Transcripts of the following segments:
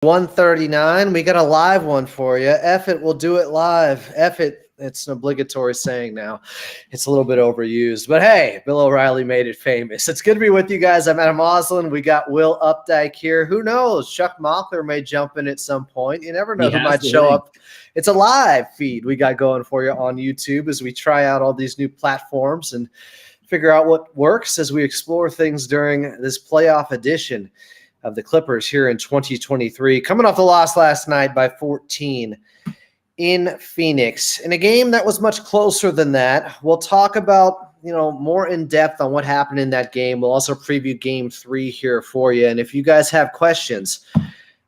139. We got a live one for you. F it, we'll do it live. F it. It's an obligatory saying now. It's a little bit overused, but hey, Bill O'Reilly made it famous. It's good to be with you guys. I'm Adam Oslin. We got Will Updike here. Who knows? Chuck Mockler may jump in at some point. You never know who might show up. It's a live feed we got going for you on YouTube as we try out all these new platforms and figure out what works as we explore things during this playoff edition of the Clippers here in 2023, coming off the loss last night by 14 in Phoenix in a game that was much closer than that. We'll talk about, more in depth on what happened in that game. We'll also preview game 3 here for you. And if you guys have questions,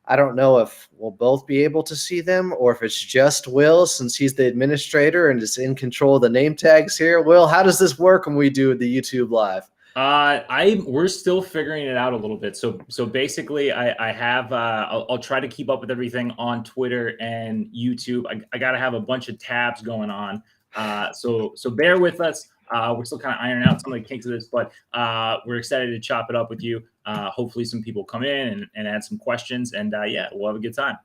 I don't know if we'll both be able to see them or if it's just Will, since he's the administrator and is in control of the name tags here. Will, how does this work when we do the YouTube live? We're still figuring it out a little bit. So basically I'll try to keep up with everything on Twitter and YouTube. I got to have a bunch of tabs going on. So bear with us. We're still kind of ironing out some of the kinks of this, but we're excited to chop it up with you. Hopefully some people come in and add some questions, and we'll have a good time.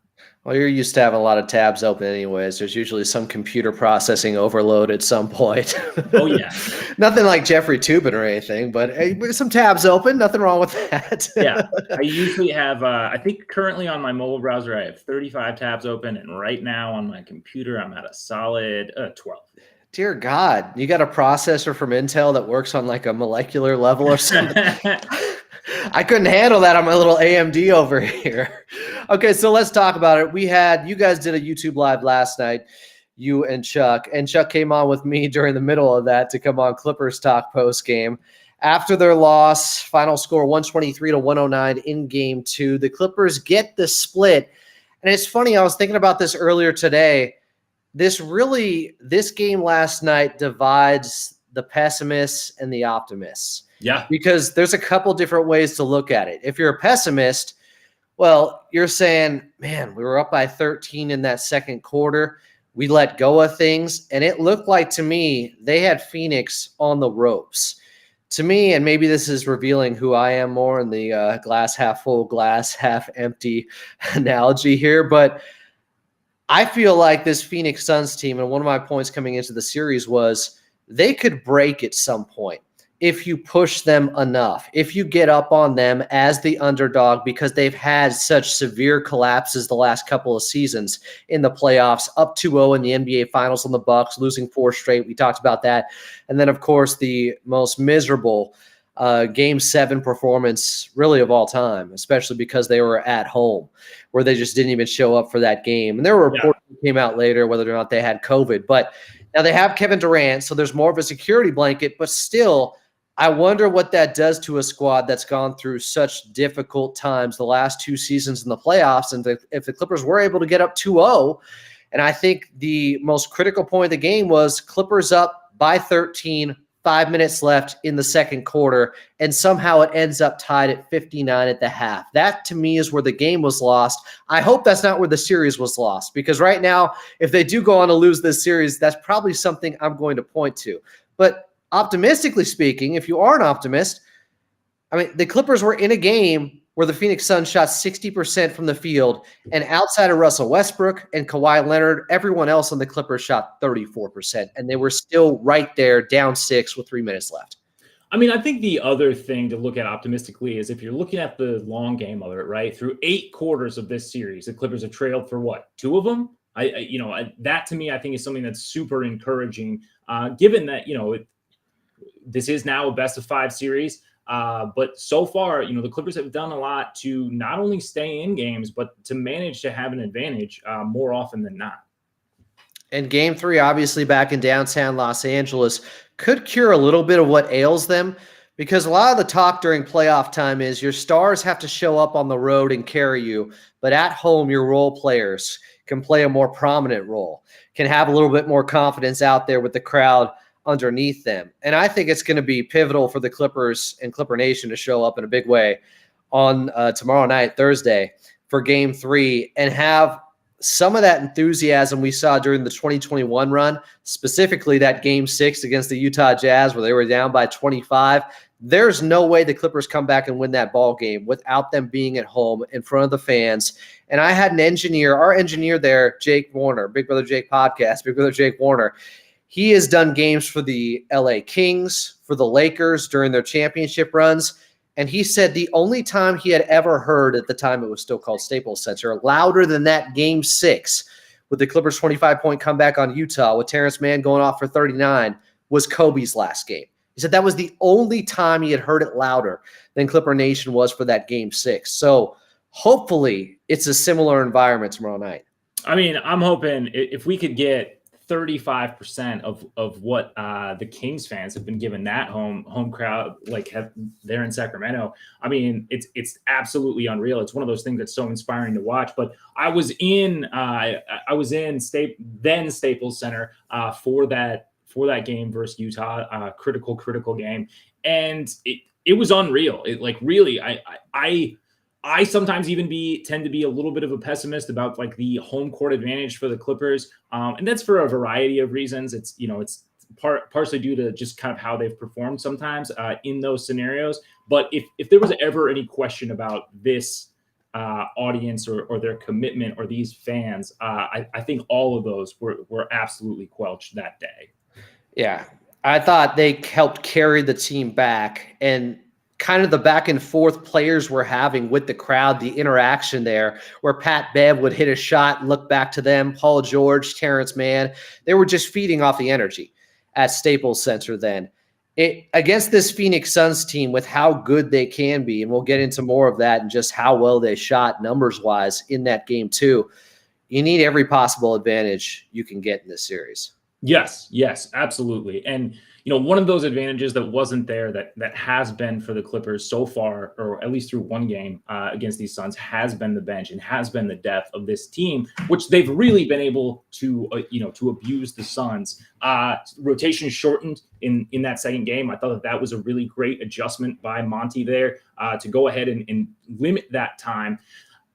Well, you're used to having a lot of tabs open anyways. There's usually some computer processing overload at some point. Oh, yeah. Nothing like Jeffrey Toobin or anything, but hey, some tabs open. Nothing wrong with that. Yeah. I usually have, I think currently on my mobile browser, I have 35 tabs open. And right now on my computer, I'm at a solid 12. Dear God, you got a processor from Intel that works on like a molecular level or something? I couldn't handle that on my little AMD over here. Okay, so let's talk about it. You guys did a YouTube live last night, you and Chuck came on with me during the middle of that to come on Clippers Talk post game. After their loss, final score 123-109 in game 2, the Clippers get the split. And it's funny, I was thinking about this earlier today. This game last night divides the pessimists and the optimists. Yeah. Because there's a couple different ways to look at it. If you're a pessimist, well, you're saying, man, we were up by 13 in that second quarter. We let go of things. And it looked like to me, they had Phoenix on the ropes. To me, and maybe this is revealing who I am more in the glass half full, glass half empty analogy here. But I feel like this Phoenix Suns team, and one of my points coming into the series was they could break at some point if you push them enough, if you get up on them as the underdog, because they've had such severe collapses the last couple of seasons in the playoffs, up 2-0 in the NBA Finals on the Bucks, losing 4 straight. We talked about that. And then, of course, the most miserable Game 7 performance really of all time, especially because they were at home, where they just didn't even show up for that game. And there were reports that came out later whether or not they had COVID. But now they have Kevin Durant, so there's more of a security blanket, but still – I wonder what that does to a squad that's gone through such difficult times the last 2 seasons in the playoffs. And if the Clippers were able to get up 2-0, and I think the most critical point of the game was Clippers up by 13, 5 minutes left in the second quarter, and somehow it ends up tied at 59 at the half. That, to me, is where the game was lost. I hope that's not where the series was lost, because right now, if they do go on to lose this series, that's probably something I'm going to point to. But optimistically speaking, if you are an optimist, I mean, the Clippers were in a game where the Phoenix Suns shot 60% from the field, and outside of Russell Westbrook and Kawhi Leonard, everyone else on the Clippers shot 34%, and they were still right there, down 6 with 3 minutes left. I mean, I think the other thing to look at optimistically is if you're looking at the long game of it, right? Through 8 quarters of this series, the Clippers have trailed for what, 2 of them? That to me, I think is something that's super encouraging, given that, this is now a best-of-5 series, but so far, the Clippers have done a lot to not only stay in games, but to manage to have an advantage more often than not. And game 3, obviously back in downtown Los Angeles, could cure a little bit of what ails them, because a lot of the talk during playoff time is your stars have to show up on the road and carry you, but at home, your role players can play a more prominent role, can have a little bit more confidence out there with the crowd underneath them. And I think it's going to be pivotal for the Clippers and Clipper Nation to show up in a big way on tomorrow night, Thursday, for game 3, and have some of that enthusiasm we saw during the 2021 run, specifically that game 6 against the Utah Jazz where they were down by 25, there's no way the Clippers come back and win that ball game without them being at home in front of the fans. And I had our engineer there, Jake Warner, Big Brother Jake podcast, Big Brother Jake Warner. He has done games for the LA Kings, for the Lakers during their championship runs. And he said the only time he had ever heard, at the time it was still called Staples Center, louder than that game 6 with the Clippers' 25-point comeback on Utah with Terrence Mann going off for 39 was Kobe's last game. He said that was the only time he had heard it louder than Clipper Nation was for that game 6. So hopefully it's a similar environment tomorrow night. I mean, I'm hoping if we could get 35% of what the Kings fans have been given that home crowd there in Sacramento. I mean, it's absolutely unreal. It's one of those things that's so inspiring to watch. But I was in Staples Center for that game versus Utah, critical game, and it was unreal. I sometimes even tend to be a little bit of a pessimist about like the home court advantage for the Clippers. And that's for a variety of reasons. It's partially due to just kind of how they've performed sometimes in those scenarios. But if there was ever any question about this audience or their commitment or these fans, I think all of those were absolutely quelched that day. Yeah, I thought they helped carry the team back, and kind of the back and forth players were having with the crowd, the interaction there where Pat Bev would hit a shot, look back to them, Paul George, Terrence Mann, they were just feeding off the energy at Staples Center then. Against this Phoenix Suns team with how good they can be, and we'll get into more of that and just how well they shot numbers-wise in that game too, you need every possible advantage you can get in this series. Yes, absolutely. And one of those advantages that wasn't there that has been for the Clippers so far, or at least through one game against these Suns, has been the bench and has been the depth of this team, which they've really been able to abuse the Suns. Rotation shortened in that second game. I thought that was a really great adjustment by Monty there to go ahead and limit that time.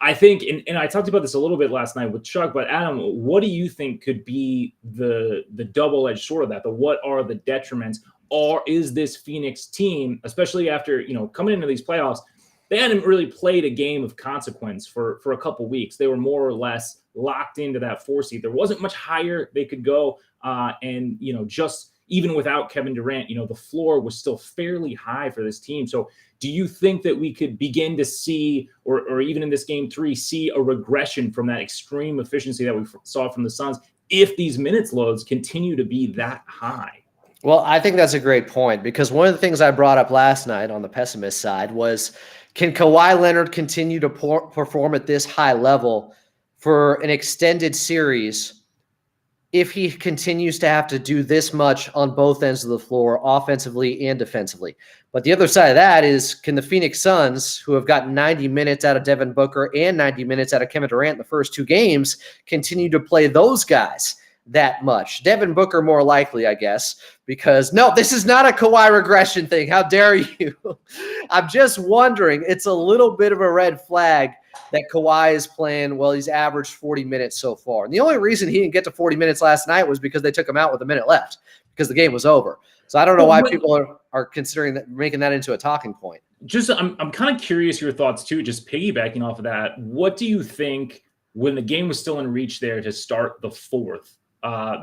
I think, and I talked about this a little bit last night with Chuck, but Adam, what do you think could be the double-edged sword of that? What are the detriments? Or is this Phoenix team, especially after, coming into these playoffs, they hadn't really played a game of consequence for a couple weeks. They were more or less locked into that 4 seed. There wasn't much higher they could go. And just even without Kevin Durant, the floor was still fairly high for this team. So do you think that we could begin to see, or even in this game 3, see a regression from that extreme efficiency that we saw from the Suns if these minutes loads continue to be that high? Well, I think that's a great point, because one of the things I brought up last night on the pessimist side was, can Kawhi Leonard continue to perform at this high level for an extended series if he continues to have to do this much on both ends of the floor, offensively and defensively? But the other side of that is, can the Phoenix Suns, who have gotten 90 minutes out of Devin Booker and 90 minutes out of Kevin Durant in the first 2 games, continue to play those guys that much? Devin Booker more likely, I guess, because no, this is not a Kawhi regression thing. How dare you? I'm just wondering. It's a little bit of a red flag that Kawhi is playing, well, he's averaged 40 minutes so far. And the only reason he didn't get to 40 minutes last night was because they took him out with a minute left because the game was over. So I don't know why people are considering that, making that into a talking point. I'm kind of curious your thoughts too, just piggybacking off of that. What do you think when the game was still in reach there to start the 4th,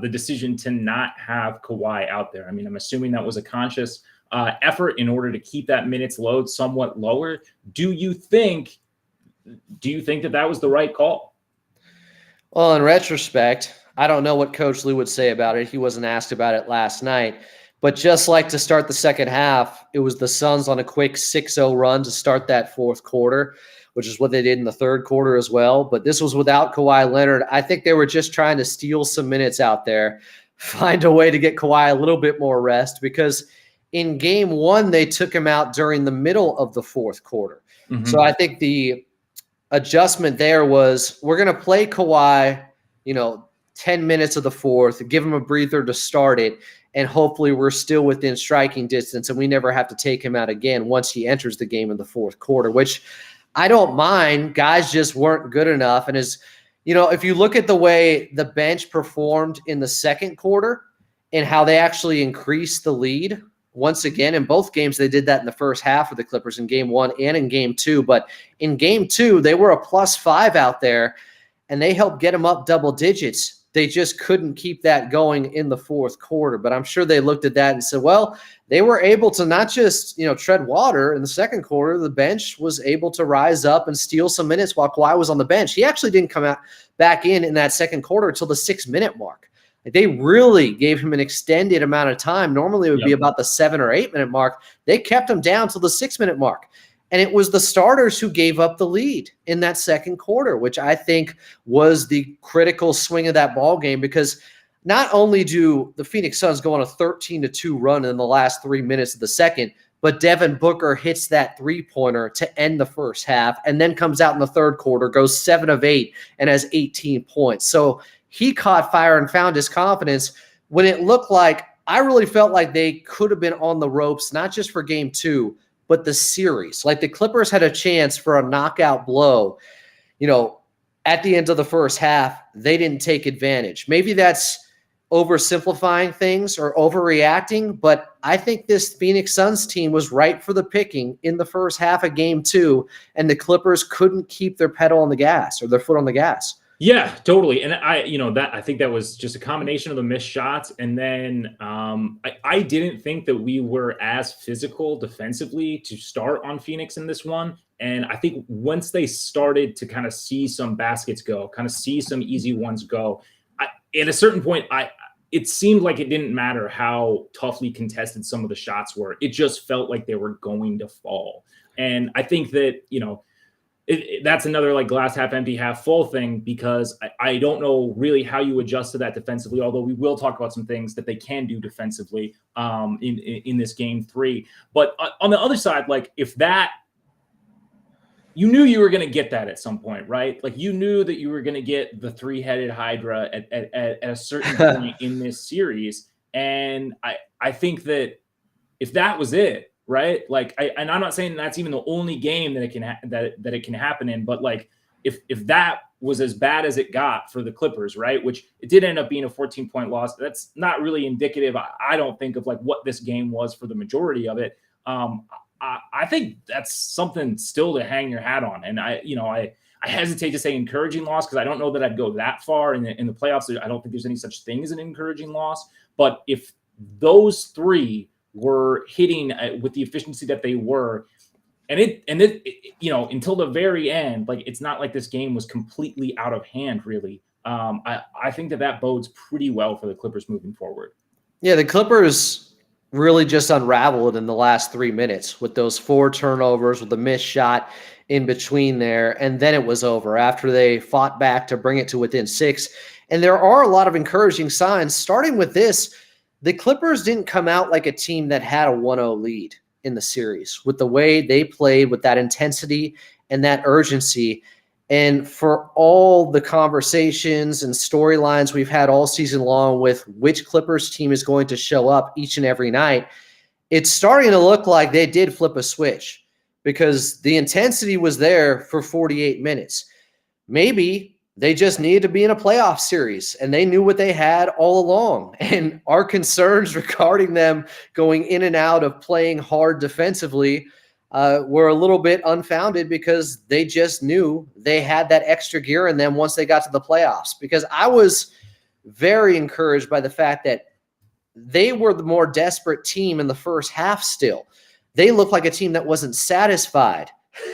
the decision to not have Kawhi out there? I mean, I'm assuming that was a conscious effort in order to keep that minutes load somewhat lower. Do you think that was the right call? Well, in retrospect, I don't know what Coach Lue would say about it. He wasn't asked about it last night. But just like to start the second half, it was the Suns on a quick 6-0 run to start that 4th quarter, which is what they did in the 3rd quarter as well. But this was without Kawhi Leonard. I think they were just trying to steal some minutes out there, find a way to get Kawhi a little bit more rest, because in game 1, they took him out during the middle of the 4th quarter. Mm-hmm. So I think the adjustment there was, we're going to play Kawhi, 10 minutes of the 4th, give him a breather to start it, and hopefully we're still within striking distance and we never have to take him out again once he enters the game in the 4th quarter, which I don't mind. Guys just weren't good enough. And as If you look at the way the bench performed in the second quarter and how they actually increased the lead, once again, in both games, they did that in the first half of the Clippers in game one and in game two. But in game two, they were a +5 out there, and they helped get them up double digits. They just couldn't keep that going in the fourth quarter. But I'm sure they looked at that and said, well, they were able to not just, tread water in the second quarter. The bench was able to rise up and steal some minutes while Kawhi was on the bench. He actually didn't come out back in that second quarter until the 6-minute mark. They really gave him an extended amount of time. Normally it would be about the 7 or 8 minute mark. They kept him down till the 6-minute mark. And it was the starters who gave up the lead in that second quarter, which I think was the critical swing of that ball game, because not only do the Phoenix Suns go on a 13-2 run in the last 3 minutes of the second, but Devin Booker hits that three-pointer to end the first half and then comes out in the third quarter, goes 7 of 8 and has 18 points. So he caught fire and found his confidence when it looked like, I really felt like they could have been on the ropes, not just for game two, but the series. Like the Clippers had a chance for a knockout blow, at the end of the first half. They didn't take advantage. Maybe that's oversimplifying things or overreacting, but I think this Phoenix Suns team was ripe for the picking in the first half of game two, and the Clippers couldn't keep their pedal on the gas or their foot on the gas. Yeah, totally. And I think that was just a combination of the missed shots. And then I didn't think that we were as physical defensively to start on Phoenix in this one. And I think once they started to kind of see some baskets go, kind of see some easy ones go, at a certain point, it seemed like it didn't matter how toughly contested some of the shots were. It just felt like they were going to fall. And I think that, that's another like glass half empty, half full thing, because I don't know really how you adjust to that defensively, although we will talk about some things that they can do defensively in this game three. But on the other side, like if that, you knew you were going to get that at some point, right? Like you knew that you were going to get the three-headed Hydra at a certain point in this series. And I think that if that was it, right? Like, and I'm not saying that's even the only game that it can that it can happen in, but like, if that was as bad as it got for the Clippers, right? Which it did end up being a 14-point loss. That's not really indicative, I don't think, of like what this game was for the majority of it. I think that's something still to hang your hat on. And I hesitate to say encouraging loss because I don't know that I'd go that far in the playoffs. I don't think there's any such thing as an encouraging loss. But if those three were hitting with the efficiency that they were, and it until the very end, like it's not like this game was completely out of hand, really. I think that bodes pretty well for the Clippers moving forward. Yeah, the Clippers really just unraveled in the last 3 minutes with those 4 turnovers, with the missed shot in between there, and then it was over after they fought back to bring it to within 6. And there are a lot of encouraging signs, starting with this. The Clippers didn't come out like a team that had a 1-0 lead in the series with the way they played, with that intensity and that urgency. And for all the conversations and storylines we've had all season long with which Clippers team is going to show up each and every night, it's starting to look like they did flip a switch because the intensity was there for 48 minutes. Maybe they just needed to be in a playoff series, and they knew what they had all along. And our concerns regarding them going in and out of playing hard defensively were a little bit unfounded because they just knew they had that extra gear in them once they got to the playoffs. Because I was very encouraged by the fact that they were the more desperate team in the first half still. They looked like a team that wasn't satisfied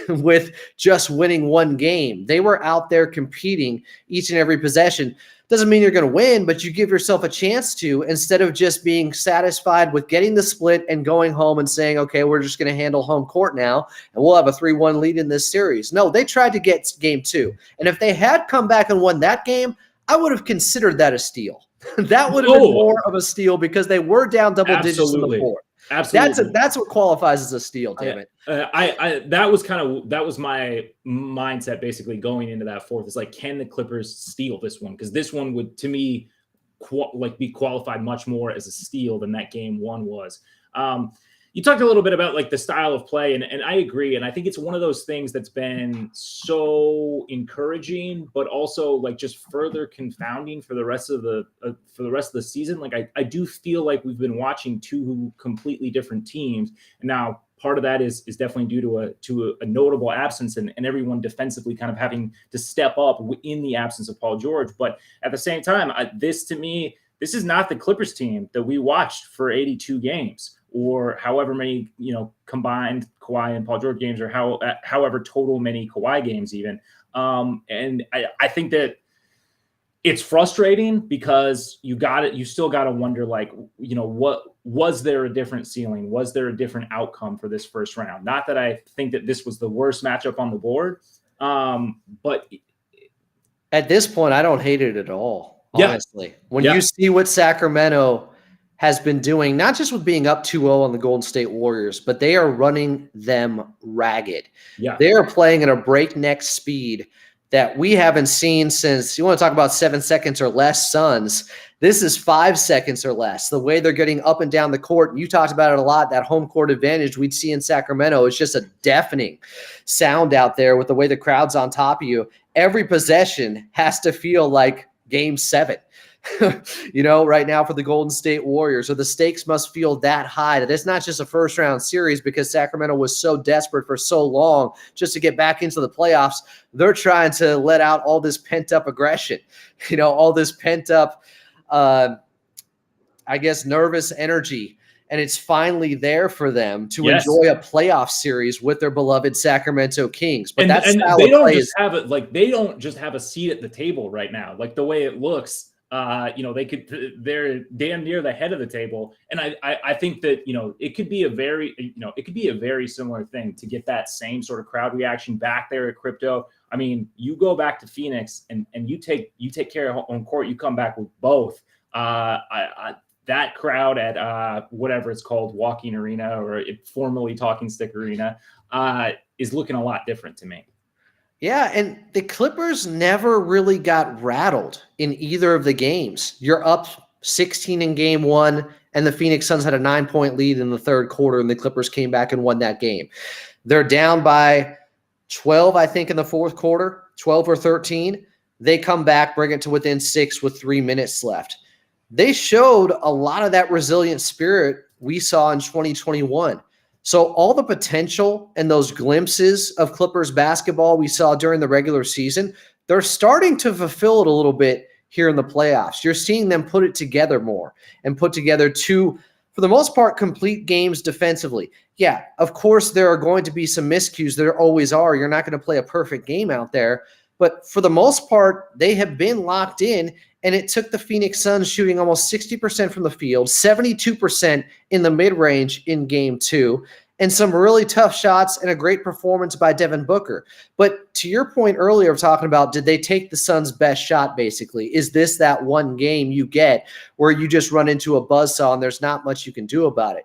with just winning one game. They were out there competing each and every possession. Doesn't mean you're going to win, but you give yourself a chance to, instead of just being satisfied with getting the split and going home and saying, okay, we're just going to handle home court now and we'll have a 3-1 lead in this series. No, they tried to get game 2. And if they had come back and won that game, I would have considered that a steal. That would have been more of a steal because they were down double digits in the fourth. Absolutely. That's what qualifies as a steal, damn it. That was my mindset basically going into that fourth. It's like, can the Clippers steal this one? Because this one would, to me, be qualified much more as a steal than that game 1 was. you talked a little bit about like the style of play, and I agree. And I think it's one of those things that's been so encouraging, but also like just further confounding for the rest of the season. Like I do feel like we've been watching two completely different teams. And now part of that is definitely due to a notable absence and everyone defensively kind of having to step up in the absence of Paul George. But at the same time, to me, this is not the Clippers team that we watched for 82 games. Or however many, combined Kawhi and Paul George games, or however total many Kawhi games even. And I think that it's frustrating because you still got to wonder, like, what was there a different ceiling? Was there a different outcome for this first round? Not that I think that this was the worst matchup on the board, but at this point, I don't hate it at all, honestly. Yeah. When you see what Sacramento has been doing, not just with being up 2-0 on the Golden State Warriors, but they are running them ragged. Yeah. They are playing at a breakneck speed that we haven't seen since, you want to talk about 7 seconds or less Suns. This is 5 seconds or less. The way they're getting up and down the court, and you talked about it a lot, that home court advantage we'd see in Sacramento is just a deafening sound out there with the way the crowd's on top of you. Every possession has to feel like Game 7. Right now for the Golden State Warriors, or the stakes must feel that high that it's not just a first round series because Sacramento was so desperate for so long just to get back into the playoffs. They're trying to let out all this pent up aggression, all this pent up, nervous energy. And it's finally there for them to enjoy a playoff series with their beloved Sacramento Kings. But that's they don't just have it, like they don't just have a seat at the table right now. Like the way it looks, they're damn near the head of the table. And I think that, it could be a very similar thing to get that same sort of crowd reaction back there at Crypto. I mean, you go back to Phoenix and you take care of home court, you come back with both. That crowd at whatever it's called, Walking Arena, or formerly Talking Stick Arena, is looking a lot different to me. Yeah, and the Clippers never really got rattled in either of the games. You're up 16 in game 1, and the Phoenix Suns had a 9-point lead in the third quarter, and the Clippers came back and won that game. They're down by 12, I think, in the fourth quarter, 12 or 13. They come back, bring it to within 6 with 3 minutes left. They showed a lot of that resilient spirit we saw in 2021. So all the potential and those glimpses of Clippers basketball we saw during the regular season, they're starting to fulfill it a little bit here in the playoffs. You're seeing them put it together more and put together two, for the most part, complete games defensively. Yeah, of course, there are going to be some miscues. There always are. You're not going to play a perfect game out there. But for the most part, they have been locked in, and it took the Phoenix Suns shooting almost 60% from the field, 72% in the mid-range in game 2, and some really tough shots and a great performance by Devin Booker. But to your point earlier of talking about, did they take the Suns' best shot, basically? Is this that one game you get where you just run into a buzzsaw and there's not much you can do about it?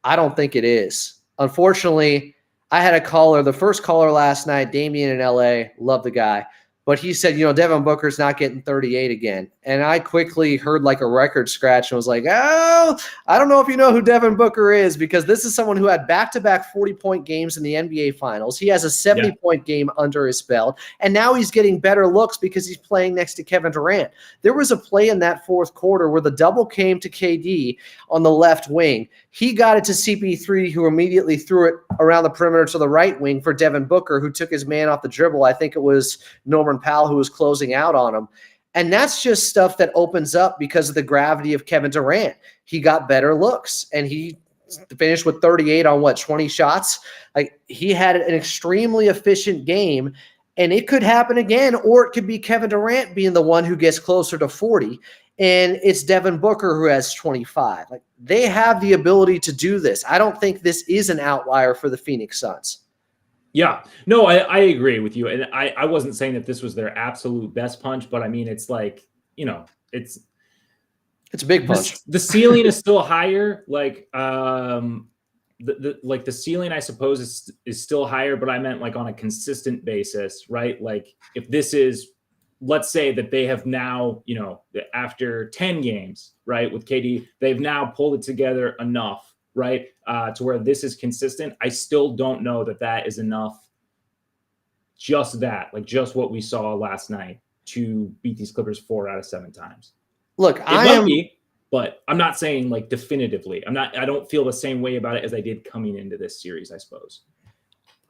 I don't think it is. Unfortunately, I had a caller, the first caller last night, Damian in LA, love the guy. But he said, Devin Booker's not getting 38 again. And I quickly heard like a record scratch and was like, oh, I don't know if you know who Devin Booker is, because this is someone who had back-to-back 40-point games in the NBA Finals. He has a 70-point game under his belt. And now he's getting better looks because he's playing next to Kevin Durant. There was a play in that fourth quarter where the double came to KD on the left wing. He got it to CP3, who immediately threw it around the perimeter to the right wing for Devin Booker, who took his man off the dribble. I think it was Norman Powell who was closing out on him. And that's just stuff that opens up because of the gravity of Kevin Durant. He got better looks, and he finished with 38 on 20 shots. Like, he had an extremely efficient game, and it could happen again, or it could be Kevin Durant being the one who gets closer to 40, and it's Devin Booker who has 25. Like, they have the ability to do this. I don't think this is an outlier for the Phoenix Suns. Yeah, no, I agree with you. And I wasn't saying that this was their absolute best punch, but I mean, it's like, it's a big punch. The ceiling is still higher. Like, the ceiling, I suppose, is still higher, but I meant like on a consistent basis, right? Like, if this is, let's say that they have now, after 10 games, right, with KD, they've now pulled it together enough right? To where this is consistent. I still don't know that is enough. Just that, like just what we saw last night to beat these Clippers 4 out of 7 times. Look, It might be, but I'm not saying like definitively. I don't feel the same way about it as I did coming into this series, I suppose.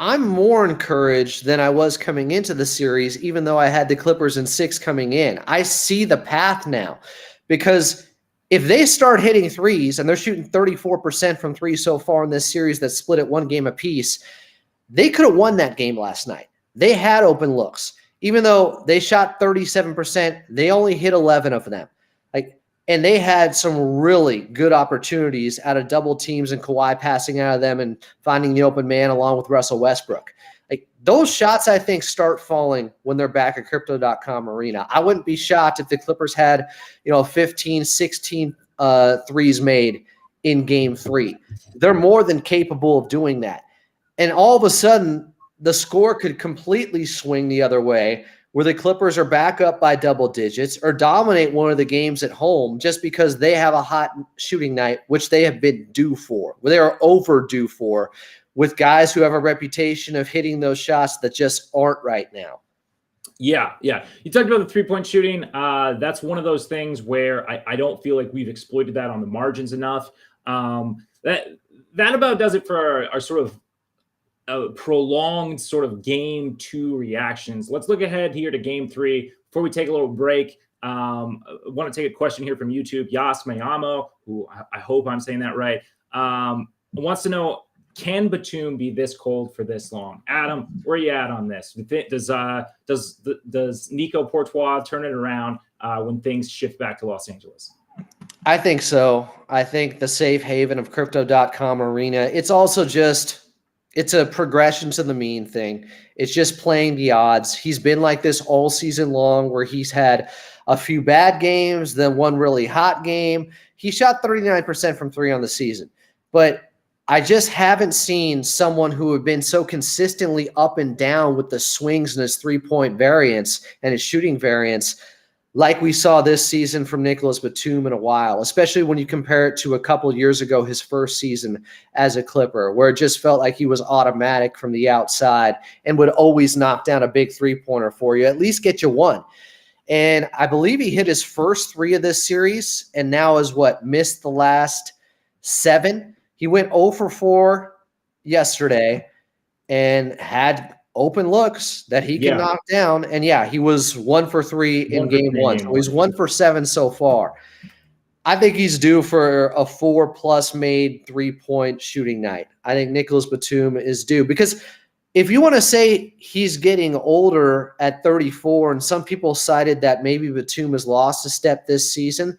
I'm more encouraged than I was coming into the series, even though I had the Clippers in 6 coming in. I see the path now, because if they start hitting threes, and they're shooting 34% from 3 so far in this series that split at 1 game apiece, they could have won that game last night. They had open looks. Even though they shot 37%, they only hit 11 of them. And they had some really good opportunities out of double teams and Kawhi passing out of them and finding the open man along with Russell Westbrook. Those shots, I think, start falling when they're back at Crypto.com Arena. I wouldn't be shocked if the Clippers had, 15, 16 threes made in game 3. They're more than capable of doing that. And all of a sudden, the score could completely swing the other way, where the Clippers are back up by double digits or dominate one of the games at home just because they have a hot shooting night, which they have been due for, they are overdue for, with guys who have a reputation of hitting those shots that just aren't right now. Yeah. You talked about the three-point shooting. That's one of those things where I don't feel like we've exploited that on the margins enough. That about does it for our sort of prolonged sort of game 2 reactions. Let's look ahead here to game 3. Before we take a little break, I want to take a question here from YouTube. Yas Mayamo, who I hope I'm saying that right, wants to know, can Batum be this cold for this long? Adam, where are you at on this? Does Nico Courtois turn it around when things shift back to Los Angeles? I think so. I think the safe haven of Crypto.com Arena, it's also just – it's a progression to the mean thing. It's just playing the odds. He's been like this all season long, where he's had a few bad games, then one really hot game. He shot 39% from 3 on the season. But I just haven't seen someone who had been so consistently up and down with the swings in his three-point variance and his shooting variance like we saw this season from Nicholas Batum in a while, especially when you compare it to a couple years ago, his first season as a Clipper, where it just felt like he was automatic from the outside and would always knock down a big three-pointer for you, at least get you one. And I believe he hit his first 3 of this series and now is missed the last 7. He went 0 for 4 yesterday and had open looks that he can knock down. And he was 1 for 3 in game 1. So he's 1 for 7 so far. I think he's due for a 4+ made 3-point shooting night. I think Nicholas Batum is due, because if you want to say he's getting older at 34, and some people cited that maybe Batum has lost a step this season,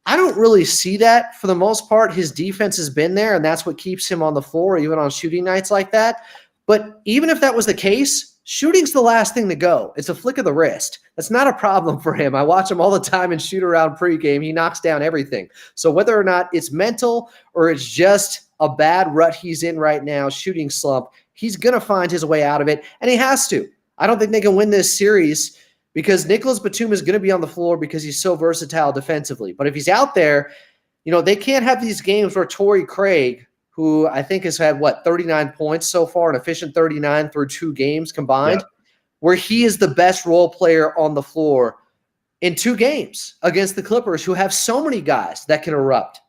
I don't really see that. For the most part, his defense has been there, and that's what keeps him on the floor, even on shooting nights like that. But even if that was the case, shooting's the last thing to go. It's a flick of the wrist. That's not a problem for him. I watch him all the time in shoot-around pregame. He knocks down everything. So whether or not it's mental or it's just a bad rut he's in right now, shooting slump, he's going to find his way out of it, and he has to. I don't think they can win this series because Nicholas Batum is going to be on the floor because he's so versatile defensively. But if he's out there, they can't have these games where Torrey Craig, who I think has had, 39 points so far, an efficient 39 through 2 games combined, where he is the best role player on the floor in 2 games against the Clippers, who have so many guys that can erupt.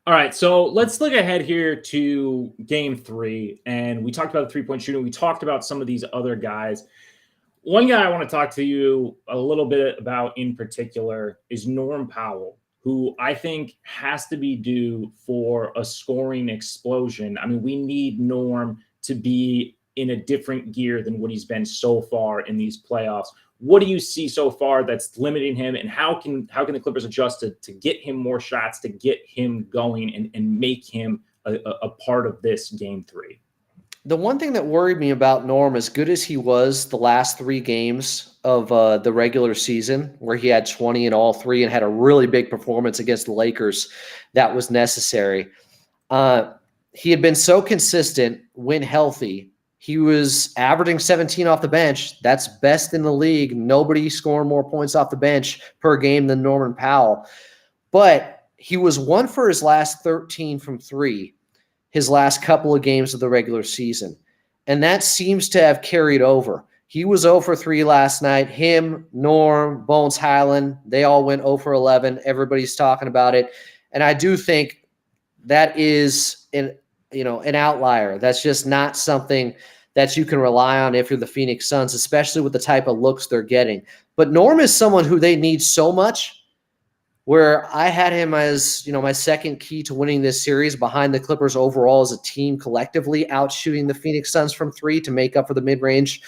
All right, so let's look ahead here to game 3. And we talked about the three-point shooting. We talked about some of these other guys. One guy I want to talk to you a little bit about in particular is Norm Powell, who I think has to be due for a scoring explosion. I mean, we need Norm to be in a different gear than what he's been so far in these playoffs. What do you see so far that's limiting him, and how can the Clippers adjust to get him more shots, to get him going and make him a part of this game 3? The one thing that worried me about Norm, as good as he was the last 3 games of the regular season, where he had 20 in all 3 and had a really big performance against the Lakers that was necessary. He had been so consistent when healthy. He was averaging 17 off the bench. That's best in the league. Nobody scoring more points off the bench per game than Norman Powell. But he was 1 for his last 13 from 3, his last couple of games of the regular season. And that seems to have carried over. He was 0 for 3 last night. Him, Norm, Bones Hyland, they all went 0 for 11. Everybody's talking about it. And I do think that is an outlier. That's just not something that you can rely on if you're the Phoenix Suns, especially with the type of looks they're getting. But Norm is someone who they need so much, where I had him as, my second key to winning this series behind the Clippers overall as a team collectively, out shooting the Phoenix Suns from 3 to make up for the mid-range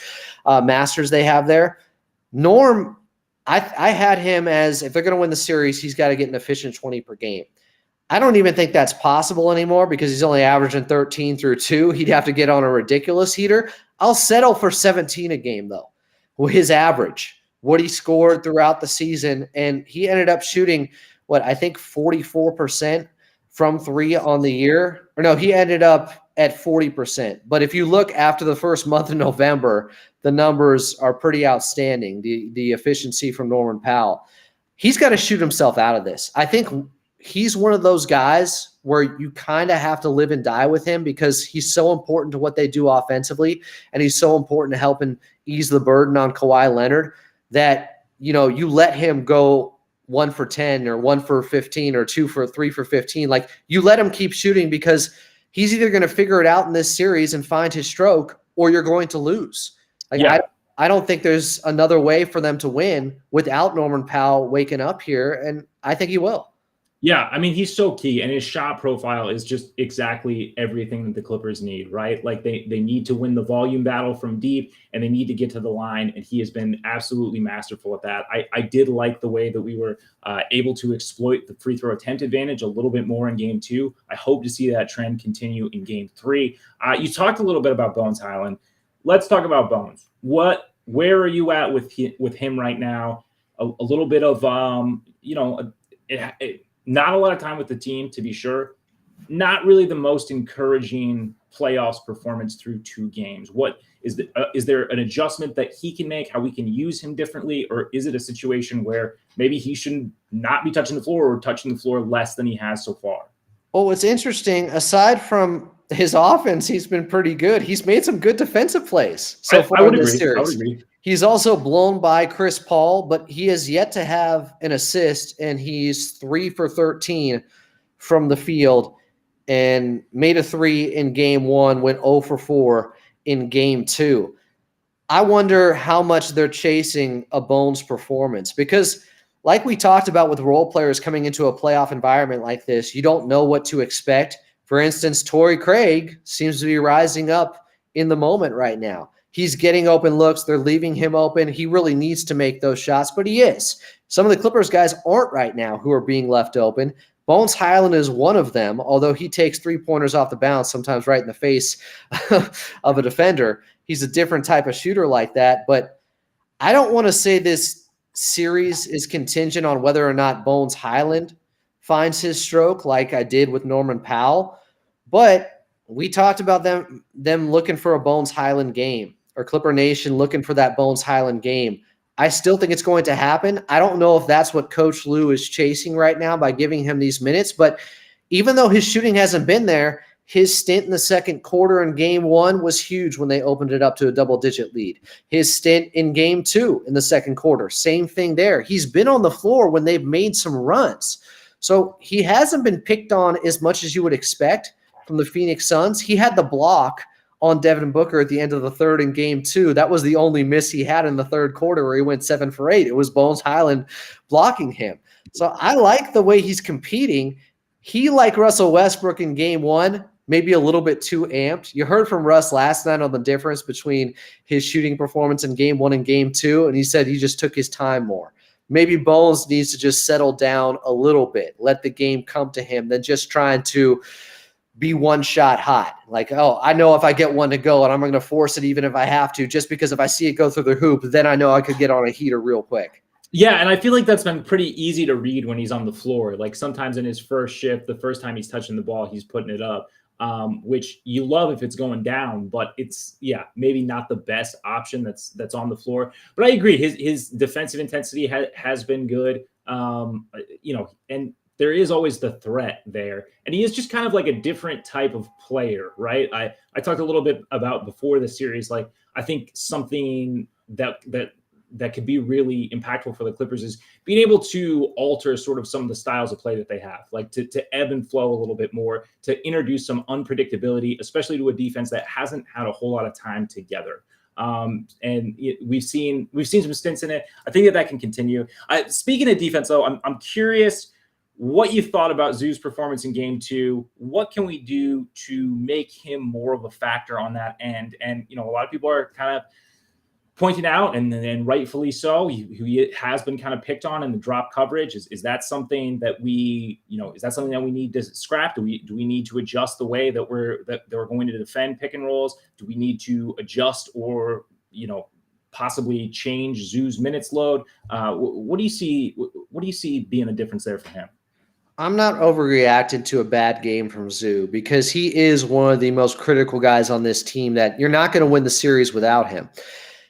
masters they have there. Norm, I had him as, if they're going to win the series, he's got to get an efficient 20 per game. I don't even think that's possible anymore because he's only averaging 13 through 2. He'd have to get on a ridiculous heater. I'll settle for 17 a game, though, with his average, what he scored throughout the season. And he ended up shooting, I think 44% from 3 on the year. Or no, he ended up at 40%. But if you look after the first month of November, the numbers are pretty outstanding, the efficiency from Norman Powell. He's got to shoot himself out of this. I think he's one of those guys where you kind of have to live and die with him because he's so important to what they do offensively, and he's so important to helping ease the burden on Kawhi Leonard that, you let him go 1 for 10 or 1 for 15 or 3 for 15. Like, you let him keep shooting because he's either going to figure it out in this series and find his stroke, or you're going to lose. I don't think there's another way for them to win without Norman Powell waking up here, and I think he will. Yeah, I mean, he's so key, and his shot profile is just exactly everything that the Clippers need, right? Like, they need to win the volume battle from deep, and they need to get to the line, and he has been absolutely masterful at that. I did like the way that we were able to exploit the free throw attempt advantage a little bit more in Game 2. I hope to see that trend continue in Game 3. You talked a little bit about Bones Hyland. Let's talk about Bones. Where are you at with him right now? A little bit of, not a lot of time with the team, to be sure. Not really the most encouraging playoffs performance through 2 games. What is there an adjustment that he can make, how we can use him differently, or is it a situation where maybe he should not be touching the floor or touching the floor less than he has so far? Well, what's interesting, aside from his offense, he's been pretty good. He's made some good defensive plays so far in this series. I would agree. He's also blown by Chris Paul, but he has yet to have an assist, and he's 3 for 13 from the field and made a 3 in Game 1, went 0 for 4 in Game 2. I wonder how much they're chasing a Bones performance because, like we talked about with role players coming into a playoff environment like this, you don't know what to expect. For instance, Torrey Craig seems to be rising up in the moment right now. He's getting open looks. They're leaving him open. He really needs to make those shots, but he is. Some of the Clippers guys aren't right now who are being left open. Bones Hyland is one of them, although he takes 3-pointers off the bounce, sometimes right in the face of a defender. He's a different type of shooter like that, but I don't want to say this series is contingent on whether or not Bones Hyland finds his stroke like I did with Norman Powell, but we talked about them looking for a Bones Hyland game, or Clipper Nation looking for that Bones Hyland game. I still think it's going to happen. I don't know if that's what Coach Lue is chasing right now by giving him these minutes, but even though his shooting hasn't been there, his stint in the second quarter in Game 1 was huge when they opened it up to a double-digit lead. His stint in Game 2 in the second quarter, same thing there. He's been on the floor when they've made some runs. So he hasn't been picked on as much as you would expect from the Phoenix Suns. He had the block on Devin Booker at the end of the third in Game 2. That was the only miss he had in the third quarter where he went 7 for 8. It was Bones Hyland blocking him. So I like the way he's competing. He, like Russell Westbrook in Game 1, maybe a little bit too amped. You heard from Russ last night on the difference between his shooting performance in Game 1 and Game 2, and he said he just took his time more. Maybe Bones needs to just settle down a little bit, let the game come to him, than just trying to be one shot hot. Like, oh, I know if I get one to go and I'm going to force it even if I have to, just because if I see it go through the hoop, then I know I could get on a heater real quick. Yeah, and I feel like that's been pretty easy to read when he's on the floor. Like sometimes in his first shift, the first time he's touching the ball, he's putting it up, which you love if it's going down, but it's, maybe not the best option that's on the floor. But I agree, his defensive intensity has been good, and there is always the threat there. And he is just kind of like a different type of player, right? I talked a little bit about before the series, like I think something that could be really impactful for the Clippers is being able to alter sort of some of the styles of play that they have, like to ebb and flow a little bit more, to introduce some unpredictability, especially to a defense that hasn't had a whole lot of time together. We've seen some stints in it. I think that can continue. Speaking of defense, though, I'm curious what you thought about Zoo's performance in game 2. What can we do to make him more of a factor on that end? And, a lot of people are kind of pointing out, and rightfully so, he has been kind of picked on in the drop coverage. Is that something that we need to scrap? Do we need to adjust the way that we're going to defend pick and rolls? Do we need to adjust or, possibly change Zoo's minutes load? What do you see being a difference there for him? I'm not overreacting to a bad game from Zoo because he is one of the most critical guys on this team that you're not going to win the series without him.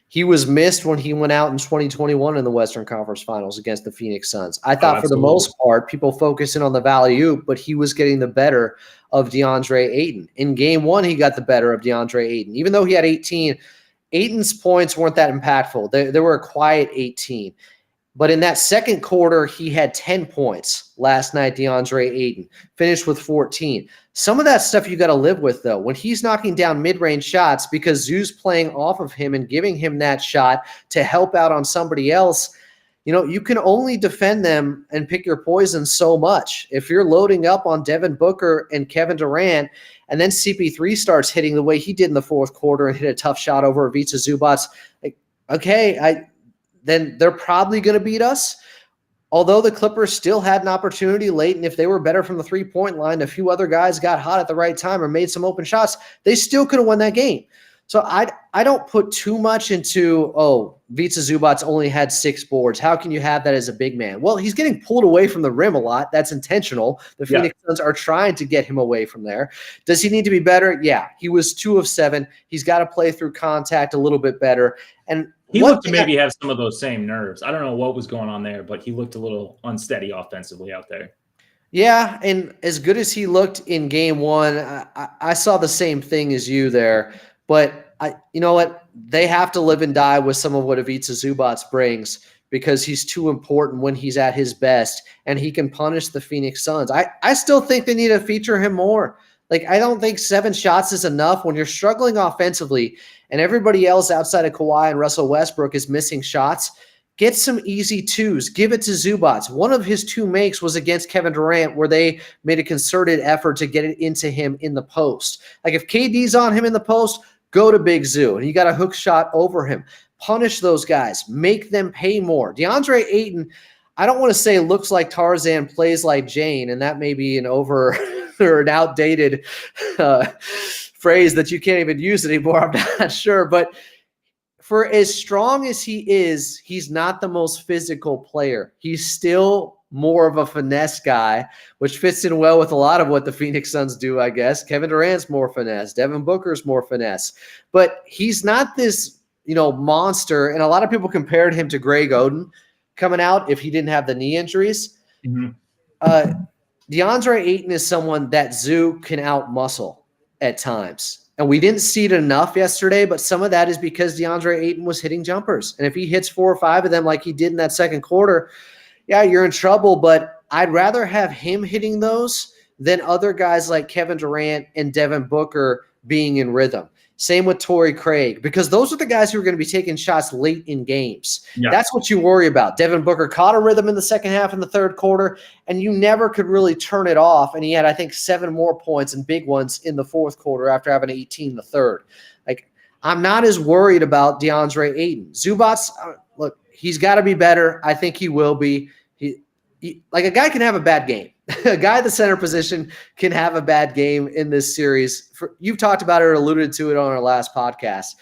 He was missed when he went out in 2021 in the Western Conference Finals against the Phoenix Suns. I thought for the most part, people focusing on the value, but he was getting the better of DeAndre Ayton. In game 1, he got the better of DeAndre Ayton. Even though he had 18, Ayton's points weren't that impactful. They were a quiet 18. But in that second quarter, he had 10 points last night, DeAndre Ayton, finished with 14. Some of that stuff you got to live with, though. When he's knocking down mid-range shots because Zoo's playing off of him and giving him that shot to help out on somebody else, you can only defend them and pick your poison so much. If you're loading up on Devin Booker and Kevin Durant, and then CP3 starts hitting the way he did in the fourth quarter and hit a tough shot over Ivica Zubac, then they're probably going to beat us. Although the Clippers still had an opportunity late, and if they were better from the three-point line, a few other guys got hot at the right time or made some open shots, they still could have won that game. So I don't put too much into, Ivica Zubac only had 6 boards. How can you have that as a big man? Well, he's getting pulled away from the rim a lot. That's intentional. The Phoenix Suns are trying to get him away from there. Does he need to be better? Yeah, he was 2 of 7. He's got to play through contact a little bit better. And he looked to maybe have some of those same nerves. I don't know what was going on there, but he looked a little unsteady offensively out there. Yeah, and as good as he looked in game 1, I saw the same thing as you there. But you know what? They have to live and die with some of what Ivica Zubac brings because he's too important when he's at his best, and he can punish the Phoenix Suns. I still think they need to feature him more. Like, I don't think 7 shots is enough when you're struggling offensively and everybody else outside of Kawhi and Russell Westbrook is missing shots. Get some easy 2s. Give it to Zubac. One of his 2 makes was against Kevin Durant where they made a concerted effort to get it into him in the post. Like, if KD's on him in the post, go to Big Zoo, and you got a hook shot over him. Punish those guys. Make them pay more. DeAndre Ayton, I don't want to say looks like Tarzan, plays like Jane, and that may be an over or an outdated phrase that you can't even use anymore. I'm not sure. But for as strong as he is, he's not the most physical player. He's still more of a finesse guy, which fits in well with a lot of what the Phoenix Suns do, I guess. Kevin Durant's more finesse. Devin Booker's more finesse. But he's not this, monster. And a lot of people compared him to Greg Oden coming out if he didn't have the knee injuries. Mm-hmm. DeAndre Ayton is someone that Zoo can out-muscle at times. And we didn't see it enough yesterday, but some of that is because DeAndre Ayton was hitting jumpers. And if he hits 4 or 5 of them like he did in that second quarter, yeah, you're in trouble, but I'd rather have him hitting those than other guys like Kevin Durant and Devin Booker being in rhythm. Same with Torrey Craig, because those are the guys who are going to be taking shots late in games. Yeah. That's what you worry about. Devin Booker caught a rhythm in the second half in the third quarter, and you never could really turn it off. And he had, I think, 7 more points and big ones in the fourth quarter after having 18 in the third. Like, I'm not as worried about DeAndre Ayton. Zubac, look, he's got to be better. I think he will be. Like, a guy can have a bad game. A guy at the center position can have a bad game in this series. You've talked about it or alluded to it on our last podcast.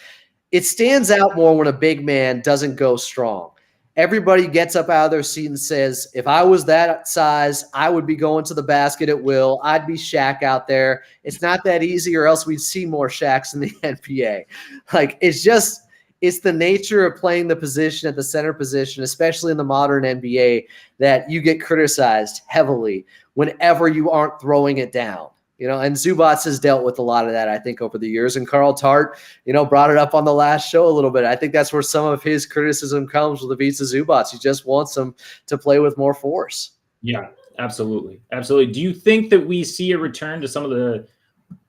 It stands out more when a big man doesn't go strong. Everybody gets up out of their seat and says, if I was that size, I would be going to the basket at will. I'd be Shaq out there. It's not that easy, or else we'd see more Shaqs in the NBA. Like, it's just it's the nature of playing the position at the center position, especially in the modern NBA, that you get criticized heavily whenever you aren't throwing it down. And Zubac has dealt with a lot of that, I think, over the years. And Carl Tart, brought it up on the last show a little bit. I think that's where some of his criticism comes with Ivica Zubac. He just wants them to play with more force. Yeah, absolutely. Absolutely. Do you think that we see a return to some of the,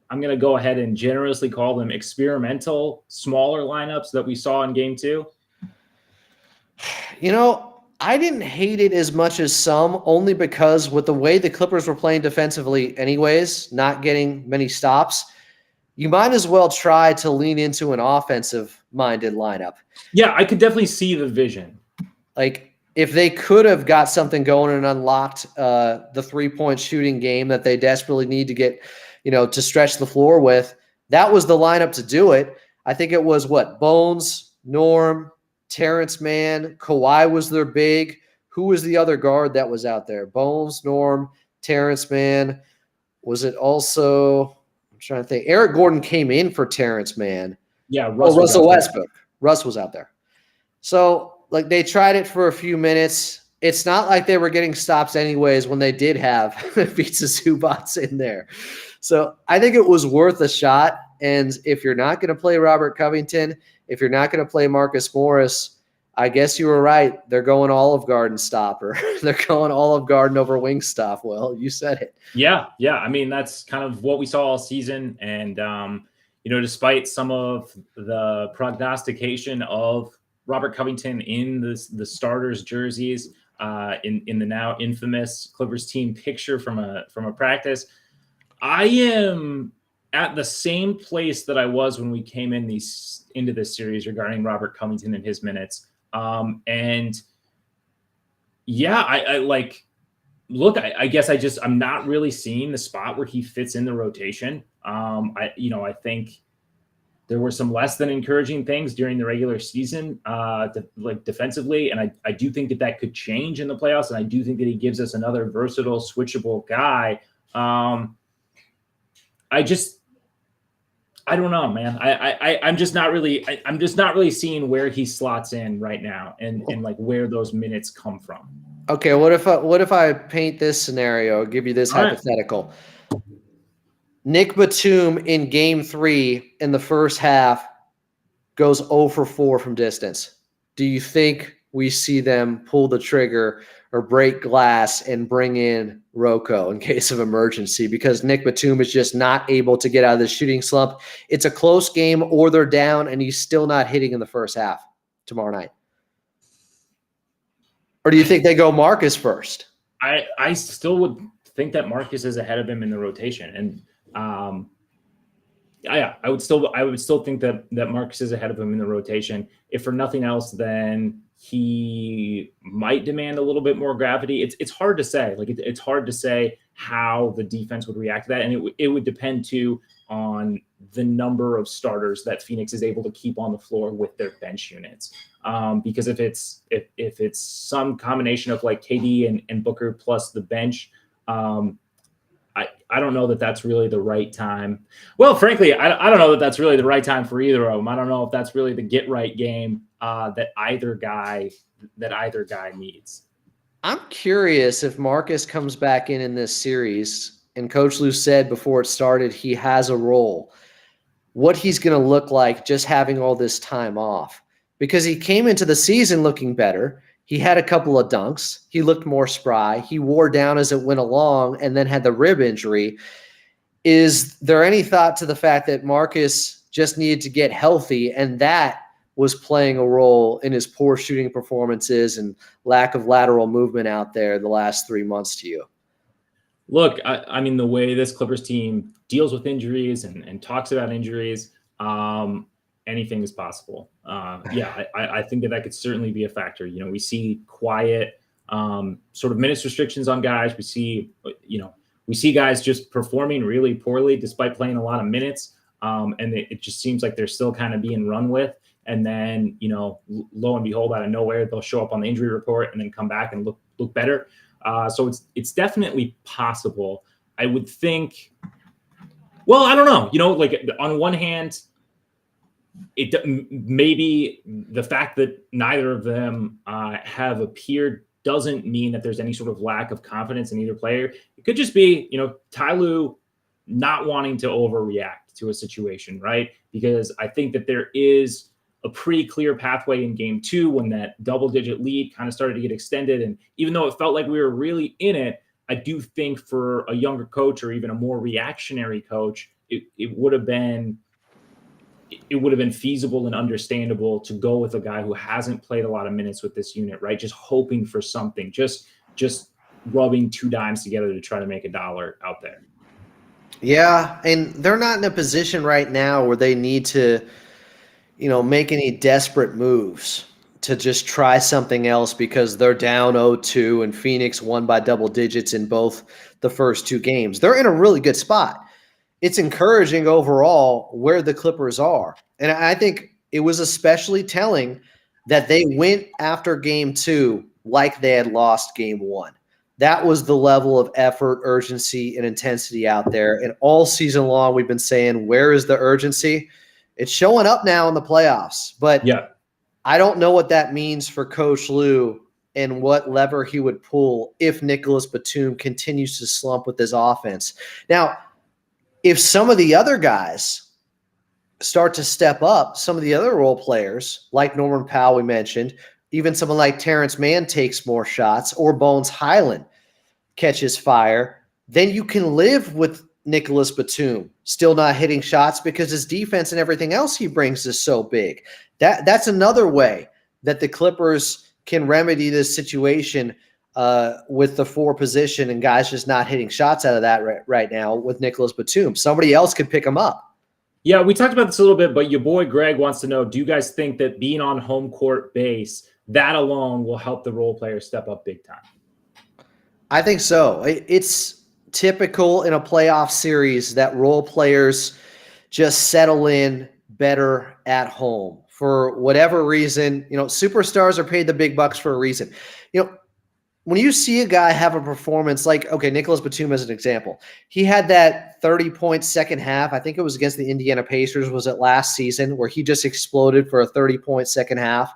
I'm going to go ahead and generously call them experimental, smaller lineups that we saw in game 2? I didn't hate it as much as some, only because with the way the Clippers were playing defensively anyways, not getting many stops, you might as well try to lean into an offensive-minded lineup. Yeah, I could definitely see the vision. Like, if they could have got something going and unlocked the three-point shooting game that they desperately need to get, to stretch the floor with, that was the lineup to do it. I think it was, Bones, Norm, Terrence Mann, Kawhi was their big. Who was the other guard that was out there? Bones, Norm, Terrence Mann. Was it also, I'm trying to think, Eric Gordon came in for Terrence Mann. Yeah, Russell Westbrook. Russ was out there. So, they tried it for a few minutes. It's not like they were getting stops anyways when they did have Ivica Zubac in there. So, I think it was worth a shot. And if you're not going to play Robert Covington, if you're not going to play Marcus Morris, I guess you were right. They're going Olive Garden stopper. They're going Olive Garden over Wingstop. Well, you said it. Yeah. I mean, that's kind of what we saw all season. And, despite some of the prognostication of Robert Covington in the starters' jerseys, in the now infamous Clippers team picture from a practice, I am at the same place that I was when we came into this series regarding Robert Covington and his minutes. And yeah, I guess I'm not really seeing the spot where he fits in the rotation. I think there were some less than encouraging things during the regular season, defensively. And I do think that could change in the playoffs. And I do think that he gives us another versatile, switchable guy. I don't know, man. I'm just not really seeing where he slots in right now and where those minutes come from. Okay, what if I paint this scenario, give you this hypothetical? Right. Nick Batum in game 3 in the first half goes 0 for 4 from distance. Do you think we see them pull the trigger or break glass and bring in Rocco in case of emergency, because Nick Batum is just not able to get out of the shooting slump? It's a close game, or they're down and he's still not hitting in the first half tomorrow night. Or do you think they go Marcus first? I still would think that Marcus is ahead of him in the rotation. And I would still think that Marcus is ahead of him in the rotation. If for nothing else, then he might demand a little bit more gravity. It's hard to say. It's hard to say how the defense would react to that, and it would depend too on the number of starters that Phoenix is able to keep on the floor with their bench units. Because if it's some combination of KD and Booker plus the bench, I don't know that that's really the right time. Well, frankly, I don't know that that's really the right time for either of them. I don't know if that's really the get right game that either guy needs. I'm curious if Marcus comes back in this series, and Coach Lue said before it started he has a role, what he's going to look like just having all this time off. Because he came into the season looking better. He had a couple of dunks. He looked more spry. He wore down as it went along and then had the rib injury. Is there any thought to the fact that Marcus just needed to get healthy, and that was playing a role in his poor shooting performances and lack of lateral movement out there the last 3 months to you? Look, I mean, the way this Clippers team deals with injuries and talks about injuries, anything is possible. I think that could certainly be a factor. We see quiet sort of minutes restrictions on guys. We see guys just performing really poorly despite playing a lot of minutes. And it just seems like they're still kind of being run with. And then, lo and behold, out of nowhere, they'll show up on the injury report and then come back and look better. So it's definitely possible. I would think, well, I don't know, on one hand, maybe the fact that neither of them have appeared doesn't mean that there's any sort of lack of confidence in either player. It could just be, Ty Lue not wanting to overreact to a situation, right? Because I think that there is a pretty clear pathway in game 2 when that double-digit lead kind of started to get extended. And even though it felt like we were really in it, I do think for a younger coach or even a more reactionary coach, it would have been feasible and understandable to go with a guy who hasn't played a lot of minutes with this unit, right? Just hoping for something, just rubbing two dimes together to try to make a dollar out there. Yeah, and they're not in a position right now where they need to, make any desperate moves to just try something else because they're down 0-2 and Phoenix won by double digits in both the first 2 games. They're in a really good spot. It's encouraging overall where the Clippers are. And I think it was especially telling that they went after game 2 like they had lost game 1. That was the level of effort, urgency, and intensity out there. And all season long, we've been saying, where is the urgency? It's showing up now in the playoffs. But yeah, I don't know what that means for Coach Lue and what lever he would pull if Nicholas Batum continues to slump with his offense. Now, if some of the other guys start to step up, some of the other role players, like Norman Powell we mentioned, even someone like Terrence Mann takes more shots, or Bones Highland catches fire, then you can live with Nicholas Batum still not hitting shots because his defense and everything else he brings is so big. That's another way that the Clippers can remedy this situation with the 4 position and guys just not hitting shots out of that right now with Nicholas Batum. Somebody else could pick him up. Yeah, we talked about this a little bit, but your boy Greg wants to know, do you guys think that being on home court base, that alone will help the role players step up big time? I think so. It's typical in a playoff series that role players just settle in better at home for whatever reason. Superstars are paid the big bucks for a reason. When you see a guy have a performance like, Nicholas Batum as an example, he had that 30-point second half. I think it was against the Indiana Pacers, was it last season, where he just exploded for a 30-point second half.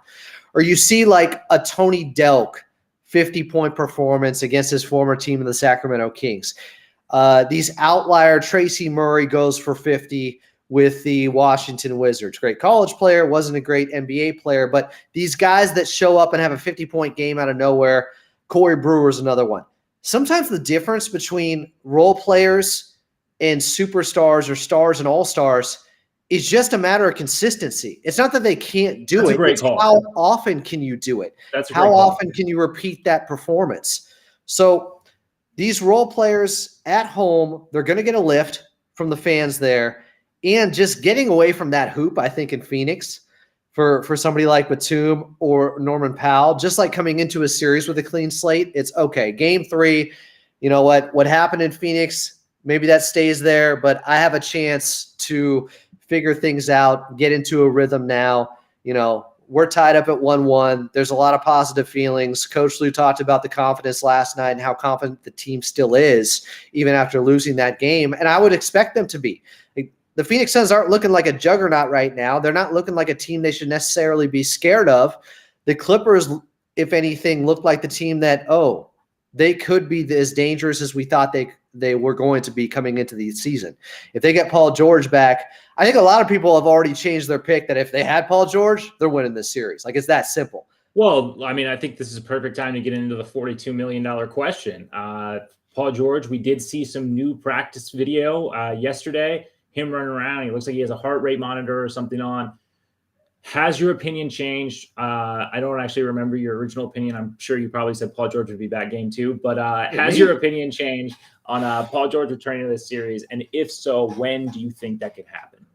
Or you see like a Tony Delk 50-point performance against his former team, the Sacramento Kings. These outlier, Tracy Murray goes for 50 with the Washington Wizards. Great college player, wasn't a great NBA player, but these guys that show up and have a 50-point game out of nowhere. Corey Brewer's another one. Sometimes the difference between role players and superstars or stars and all-stars is just a matter of consistency. It's not that they can't do it. It's how often can you do it? How often can you repeat that performance? So these role players at home, they're going to get a lift from the fans there. And just getting away from that hoop, I think, in Phoenix for somebody like Batum or Norman Powell, just like coming into a series with a clean slate, it's okay. Game 3, you know what happened in Phoenix, maybe that stays there, but I have a chance to figure things out, get into a rhythm now. We're tied up at 1-1. There's a lot of positive feelings. Coach Lue talked about the confidence last night and how confident the team still is, even after losing that game. And I would expect them to be. The Phoenix Suns aren't looking like a juggernaut right now. They're not looking like a team they should necessarily be scared of. The Clippers, if anything, look like the team that, they could be as dangerous as we thought they were going to be coming into the season. If they get Paul George back, I think a lot of people have already changed their pick that if they had Paul George, they're winning this series. Like, it's that simple. Well, I think this is a perfect time to get into the $42 million question. Paul George, we did see some new practice video yesterday. Him running around. He looks like he has a heart rate monitor or something on. Has your opinion changed? I don't actually remember your original opinion. I'm sure you probably said Paul George would be back game 2, but has your opinion changed on Paul George returning to this series? And if so, when do you think that could happen?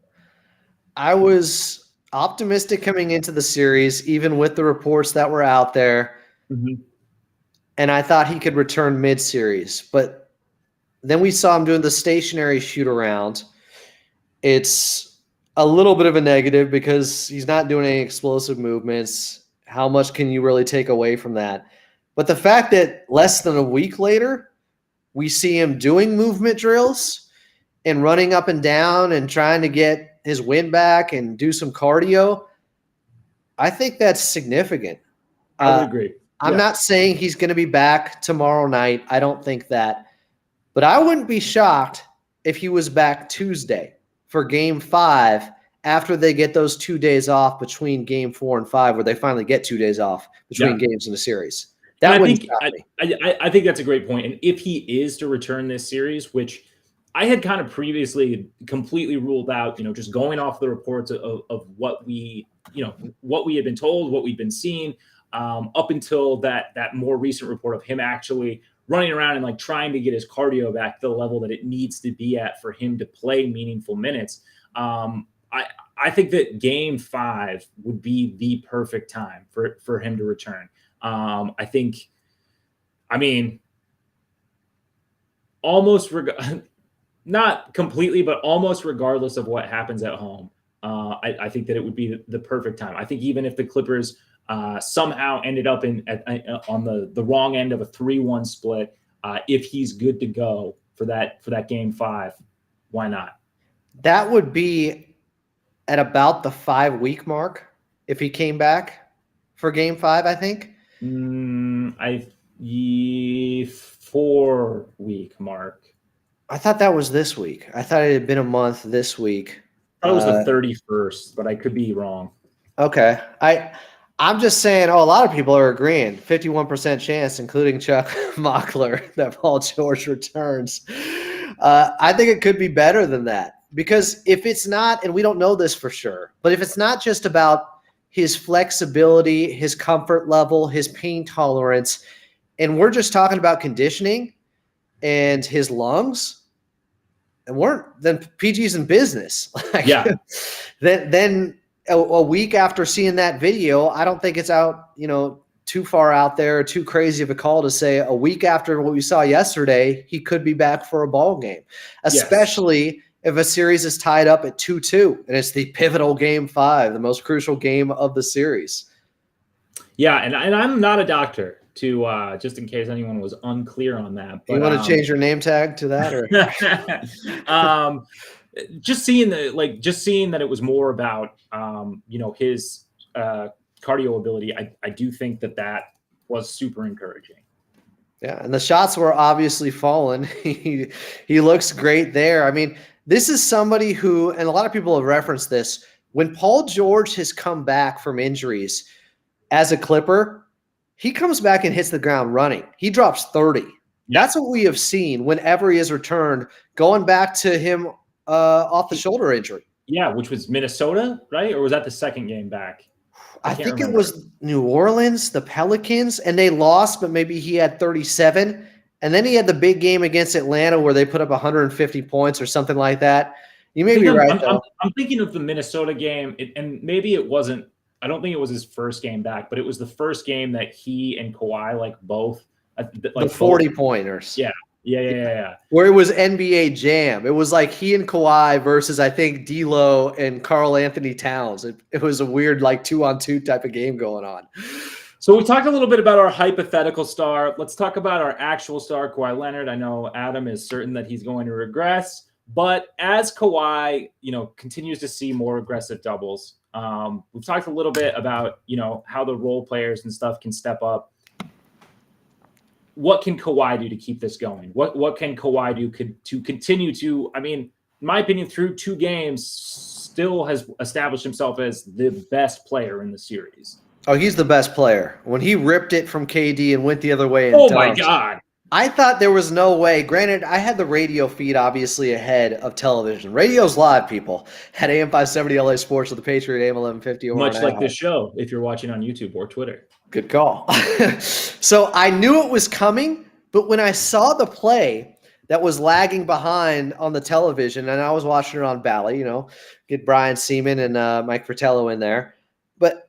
I was optimistic coming into the series, even with the reports that were out there. Mm-hmm. And I thought he could return mid-series. But then we saw him doing the stationary shoot-around. It's a little bit of a negative because he's not doing any explosive movements. How much can you really take away from that? But the fact that less than a week later, we see him doing movement drills and running up and down and trying to get his wind back and do some cardio, I think that's significant. I would agree. I'm not saying he's going to be back tomorrow night. I don't think that. But I wouldn't be shocked if he was back Tuesday for game 5 after they get those 2 days off between game 4 and 5, where they finally get 2 days off between games in the series. That wouldn't shock me. I think that's a great point. And if he is to return this series, which I had kind of previously completely ruled out, just going off the reports of what we had been told, what we'd been seeing, up until that more recent report of him actually running around and like trying to get his cardio back to the level that it needs to be at for him to play meaningful minutes. I think that game 5 would be the perfect time for him to return. Not completely, but almost regardless of what happens at home. I think that it would be the perfect time. I think even if the Clippers somehow ended up on the wrong end of a 3-1 split, if he's good to go for that game 5, why not? That would be at about the 5-week mark if he came back for game 5, I think. 4-week mark. I thought that was this week. I thought it had been a month this week. I thought it was the 31st, but I could be wrong. Okay. I'm just saying, a lot of people are agreeing. 51% chance, including Chuck Mockler, that Paul George returns. I think it could be better than that. Because if it's not, and we don't know this for sure, but if it's not just about his flexibility, his comfort level, his pain tolerance, and we're just talking about conditioning and his lungs, and then PG's in business. Then a week after seeing that video, I don't think it's out, too far out there, too crazy of a call to say a week after what we saw yesterday, he could be back for a ball game, especially if a series is tied up at 2-2 and it's the pivotal game 5, the most crucial game of the series. Yeah, and I'm not a doctor, to just in case anyone was unclear on that. But, you want to change your name tag to that, or just seeing that it was more about his cardio ability. I do think that was super encouraging. Yeah, and the shots were obviously falling. He looks great there. I mean, this is somebody who, and a lot of people have referenced this, when Paul George has come back from injuries as a Clipper, he comes back and hits the ground running. He drops 30. That's what we have seen whenever he has returned, going back to him off the shoulder injury. Yeah, which was Minnesota, right? Or was that the second game back? I think it was New Orleans, the Pelicans, and they lost, but maybe he had 37. And then he had the big game against Atlanta where they put up 150 points or something like that. You may be right, though. I'm thinking of the Minnesota game, and maybe it wasn't – I don't think it was his first game back, but it was the first game that he and Kawhi both – the 40-pointers. Yeah. Where it was NBA Jam. It was like he and Kawhi versus, I think, D'Lo and Karl Anthony Towns. It was a weird 2-on-2 type of game going on. So we talked a little bit about our hypothetical star. Let's talk about our actual star, Kawhi Leonard. I know Adam is certain that he's going to regress, but as Kawhi, continues to see more aggressive doubles, we've talked a little bit about, how the role players and stuff can step up. What can Kawhi do to keep this going? What can Kawhi do to continue to, in my opinion, through 2 games, still has established himself as the best player in the series? Oh, he's the best player. When he ripped it from KD and went the other way and dunked, my God. I thought there was no way. Granted, I had the radio feed obviously ahead of television. Radio's live, people. At AM 570 LA Sports with the Patriot, AM 1150. Much like this show, if you're watching on YouTube or Twitter. Good call. So I knew it was coming, but when I saw the play that was lagging behind on the television, and I was watching it on Bally, get Brian Seaman and Mike Fratello in there. But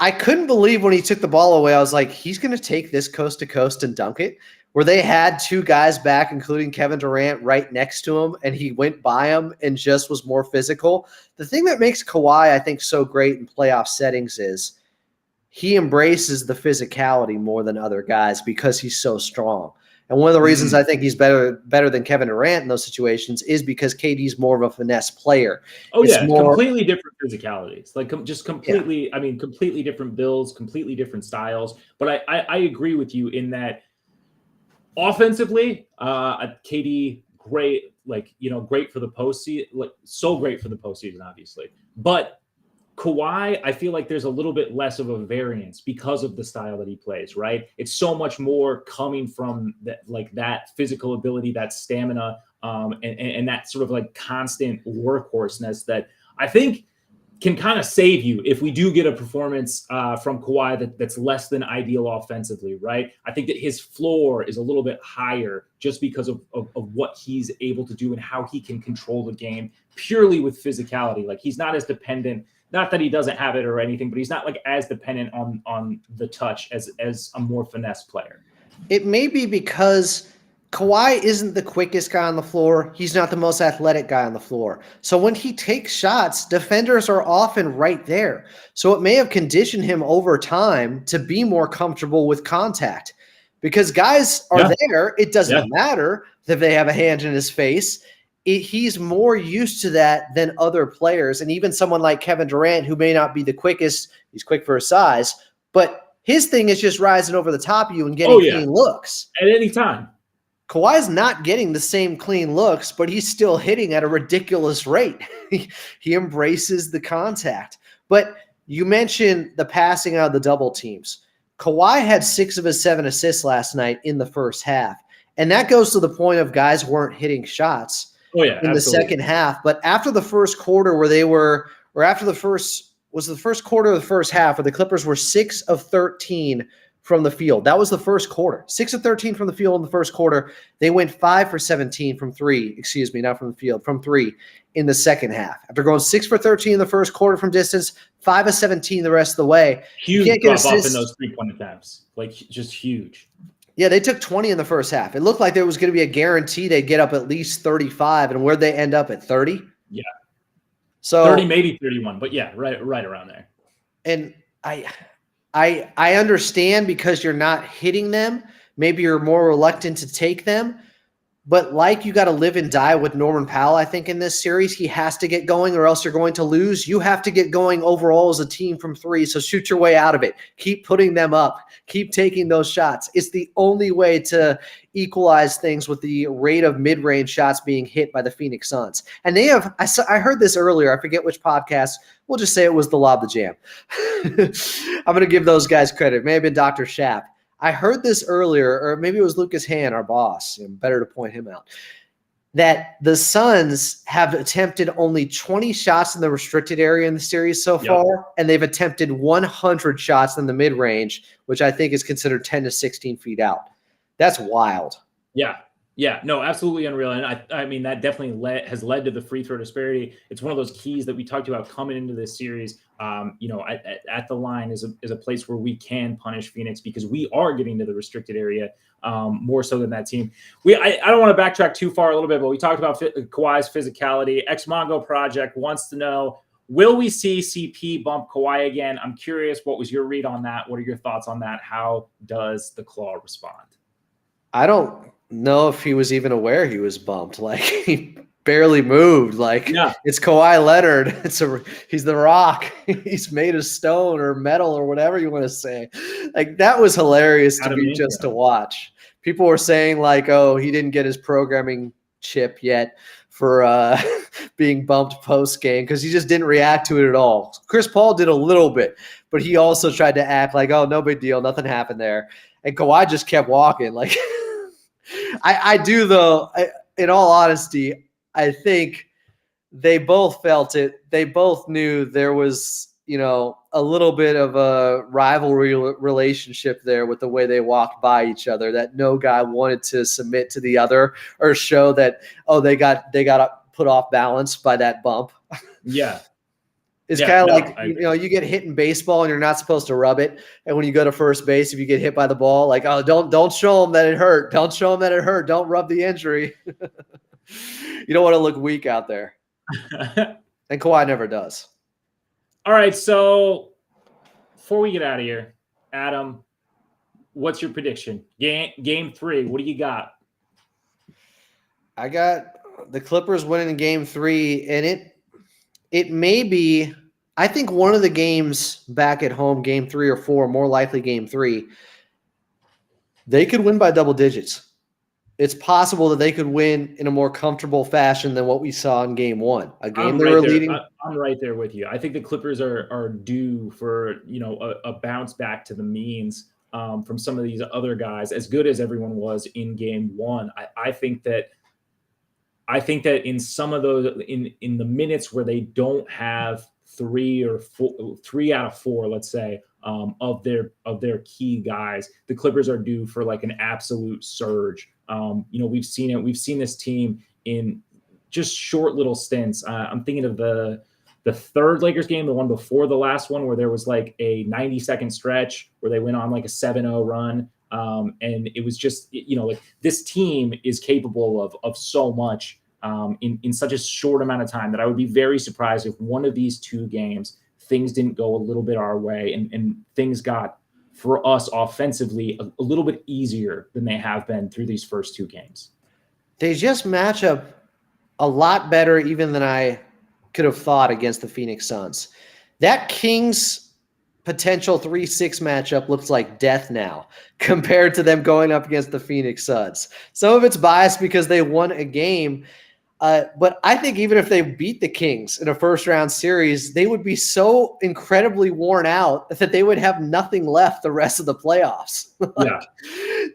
I couldn't believe when he took the ball away. I was like, he's going to take this coast to coast and dunk it. Where they had 2 guys back, including Kevin Durant, right next to him, and he went by him and just was more physical. The thing that makes Kawhi, I think, so great in playoff settings is he embraces the physicality more than other guys because he's so strong. And one of the reasons I think he's better than Kevin Durant in those situations is because KD's more of a finesse player. Oh, it's yeah, more, completely different physicalities. Like just completely, I mean, completely different builds, completely different styles. But I agree with you in that offensively, KD, great, like, great for the postseason, like so great for the postseason, obviously. But Kawhi, I feel like there's a little bit less of a variance because of the style that he plays, right? It's so much more coming from that physical ability, that stamina, and that sort of like constant workhorseness that I think can kind of save you if we do get a performance from Kawhi that's less than ideal offensively, right? I think that his floor is a little bit higher just because of what he's able to do and how he can control the game purely with physicality. Like he's not as dependent. Not that he doesn't have it or anything, but he's not like as dependent on the touch as a more finesse player. It may be because Kawhi isn't the quickest guy on the floor. He's not the most athletic guy on the floor. So when he takes shots, defenders are often right there. So it may have conditioned him over time to be more comfortable with contact because guys are there. It doesn't matter if they have a hand in his face. He's more used to that than other players. And even someone like Kevin Durant, who may not be the quickest, he's quick for his size, but his thing is just rising over the top of you and getting clean looks. At any time. Kawhi's not getting the same clean looks, but he's still hitting at a ridiculous rate. He embraces the contact. But you mentioned the passing out of the double teams. Kawhi had 6 of his 7 assists last night in the first half. And that goes to the point of guys weren't hitting shots. In the second half. But after the first quarter was the first quarter of the first half where the Clippers were 6 of 13 from the field. That was the first quarter. 6 of 13 from the field in the first quarter. They went 5 for 17 from 3. Excuse me, not from the field, from 3 in the second half. After going 6 for 13 in the first quarter from distance, 5 of 17 the rest of the way. Huge drop off in those 3-point attempts. Like just huge. Yeah, they took 20 in the first half. It looked like there was going to be a guarantee they'd get up at least 35, and where'd they end up at 30? Yeah. So 30, maybe 31, but yeah, right around there. And I understand because you're not hitting them. Maybe you're more reluctant to take them. But like you got to live and die with Norman Powell, I think, in this series. He has to get going or else you're going to lose. You have to get going overall as a team from 3, so shoot your way out of it. Keep putting them up. Keep taking those shots. It's the only way to equalize things with the rate of mid-range shots being hit by the Phoenix Suns. And they have – I heard this earlier. I forget which podcast. We'll just say it was the Lob the Jam. I'm going to give those guys credit. It may have been Dr. Shapp. I heard this earlier, or maybe it was Lucas Hand, our boss, better to point him out, that the Suns have attempted only 20 shots in the restricted area in the series so far, and they've attempted 100 shots in the mid-range, which I think is considered 10 to 16 feet out. That's wild. Yeah, no, absolutely unreal. And I mean, that definitely has led to the free throw disparity. It's one of those keys that we talked about coming into this series. At the line is a place where we can punish Phoenix because we are getting to the restricted area more so than that team. I don't want to backtrack too far a little bit, but we talked about Kawhi's physicality. Ex-Mongo Project wants to know, will we see CP bump Kawhi again? I'm curious, what was your read on that? What are your thoughts on that? How does the Claw respond? I don't know if he was even aware he was bumped. Like he barely moved. Like it's Kawhi Leonard. He's the Rock. He's made of stone or metal or whatever you want to say. Like that was hilarious to watch. People were saying like, oh, he didn't get his programming chip yet for being bumped post game because he just didn't react to it at all. Chris Paul did a little bit, but he also tried to act like, oh, no big deal, nothing happened there. And Kawhi just kept walking. Like I do though. In all honesty, I think they both felt it. They both knew there was, a little bit of a rivalry relationship there with the way they walked by each other, that no guy wanted to submit to the other or show that, oh, they got put off balance by that bump. Yeah. It's kind of like, you get hit in baseball and you're not supposed to rub it. And when you go to first base, if you get hit by the ball, like, oh, don't show them that it hurt. Don't show them that it hurt. Don't rub the injury. You don't want to look weak out there. And Kawhi never does. All right. So before we get out of here, Adam, what's your prediction? Game 3. What do you got? I got the Clippers winning game 3, and it may be, I think one of the games back at home, game 3 or 4, more likely game 3, they could win by double digits. It's possible that they could win in a more comfortable fashion than what we saw in game 1. A game they were leading. I'm right there with you. I think the Clippers are due for, a bounce back to the means from some of these other guys, as good as everyone was in game 1. I think that in some of those, in the minutes where they don't have 3 out of 4, let's say, of their key guys, the Clippers are due for like an absolute surge. We've seen it. We've seen this team in just short little stints. I'm thinking of the third Lakers game, the one before the last one, where there was like a 90-second stretch where they went on like a 7-0 run. And it was just, like this team is capable of so much in such a short amount of time that I would be very surprised if one of these 2 games, things didn't go a little bit our way and things got, for us offensively, a little bit easier than they have been through these first 2 games. They just match up a lot better even than I could have thought against the Phoenix Suns. That Kings potential 3-6 matchup looks like death now compared to them going up against the Phoenix Suns. Some of it's biased because they won a game, but I think even if they beat the Kings in a first-round series, they would be so incredibly worn out that they would have nothing left the rest of the playoffs.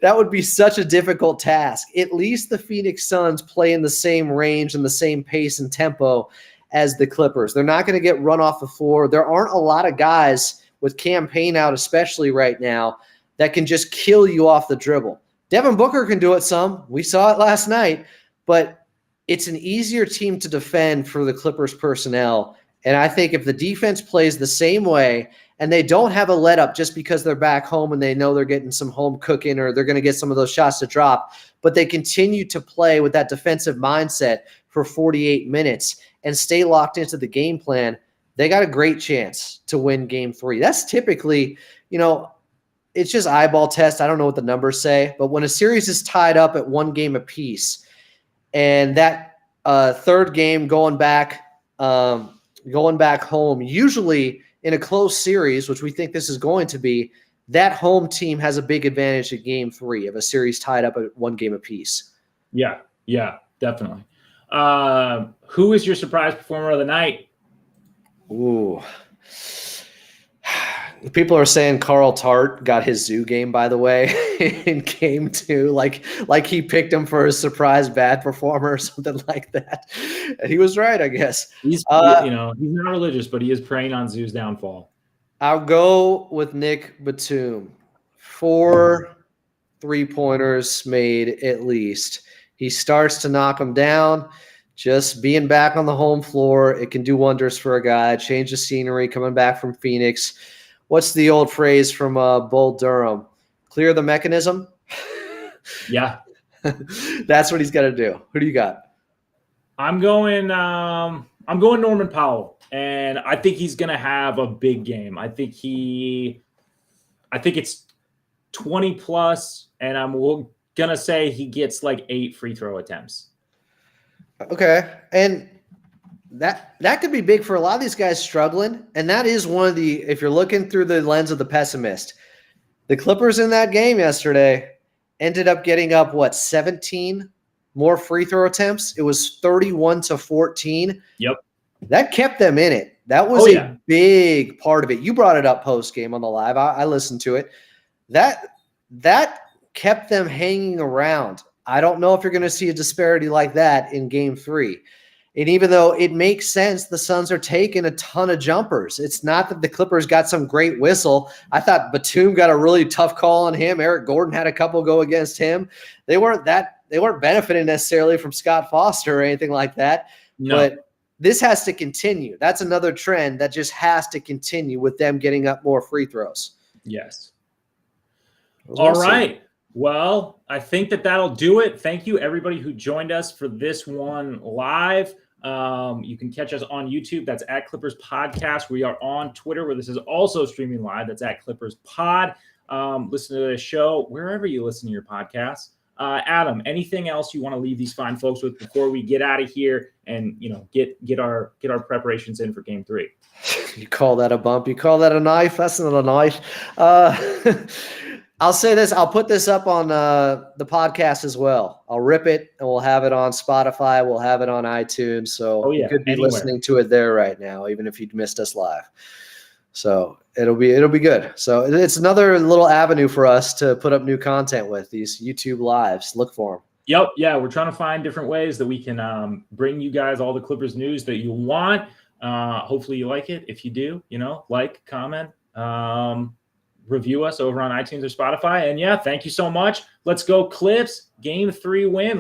That would be such a difficult task. At least the Phoenix Suns play in the same range and the same pace and tempo as the Clippers. They're not going to get run off the floor. There aren't a lot of guys with Cam Payne out, especially right now, that can just kill you off the dribble. Devin Booker can do it some. We saw it last night, but it's an easier team to defend for the Clippers personnel. And I think if the defense plays the same way and they don't have a let up just because they're back home and they know they're getting some home cooking or they're going to get some of those shots to drop, but they continue to play with that defensive mindset for 48 minutes and stay locked into the game plan, they got a great chance to win game 3. That's typically, it's just eyeball test. I don't know what the numbers say, but when a series is tied up at 1 game apiece and that third game going back home, usually in a close series, which we think this is going to be, that home team has a big advantage at game 3 of a series tied up at 1 game apiece. Yeah, definitely. Who is your surprise performer of the night? Ooh. People are saying Carl Tart got his zoo game, by the way, in game 2. Like he picked him for his surprise bad performer or something like that. And he was right, I guess. He's not religious, but he is preying on Zoo's downfall. I'll go with Nick Batum. 4 3-pointers made at least. He starts to knock them down. Just being back on the home floor, it can do wonders for a guy. Change the scenery, coming back from Phoenix. What's the old phrase from Bull Durham? Clear the mechanism? Yeah. That's what he's got to do. Who do you got? I'm going Norman Powell, and I think he's going to have a big game. I think it's 20 plus, and I'm going to say he gets like 8 free throw attempts. Okay. And that could be big for a lot of these guys struggling. And that is one of the, if you're looking through the lens of the pessimist, the Clippers in that game yesterday ended up getting up, 17 more free throw attempts? It was 31-14. Yep. That kept them in it. That was a big part of it. You brought it up post game on the live. I listened to it. That kept them hanging around. I don't know if you're going to see a disparity like that in game 3. And even though it makes sense, the Suns are taking a ton of jumpers. It's not that the Clippers got some great whistle. I thought Batum got a really tough call on him. Eric Gordon had a couple go against him. They weren't benefiting necessarily from Scott Foster or anything like that. No. But this has to continue. That's another trend that just has to continue with them getting up more free throws. Yes. All right. Well, I think that'll do it. Thank you, everybody who joined us for this one live. You can catch us on YouTube. That's at Clippers Podcast. We are on Twitter, where this is also streaming live. That's at Clippers Pod. listen to the show wherever you listen to your podcasts. Adam, anything else you want to leave these fine folks with before we get out of here and get our preparations in for Game 3? You call that a bump? You call that a knife? That's not a knife. I'll say this. I'll put this up on the podcast as well. I'll rip it and we'll have it on Spotify. We'll have it on iTunes. So you could be listening to it there right now, even if you'd missed us live. So it'll be good. So it's another little avenue for us to put up new content with these YouTube lives. Look for them. Yep. Yeah. We're trying to find different ways that we can bring you guys all the Clippers news that you want. Hopefully you like it. If you do, like, comment, review us over on iTunes or Spotify. And yeah, thank you so much. Let's go Clips. Game 3 win.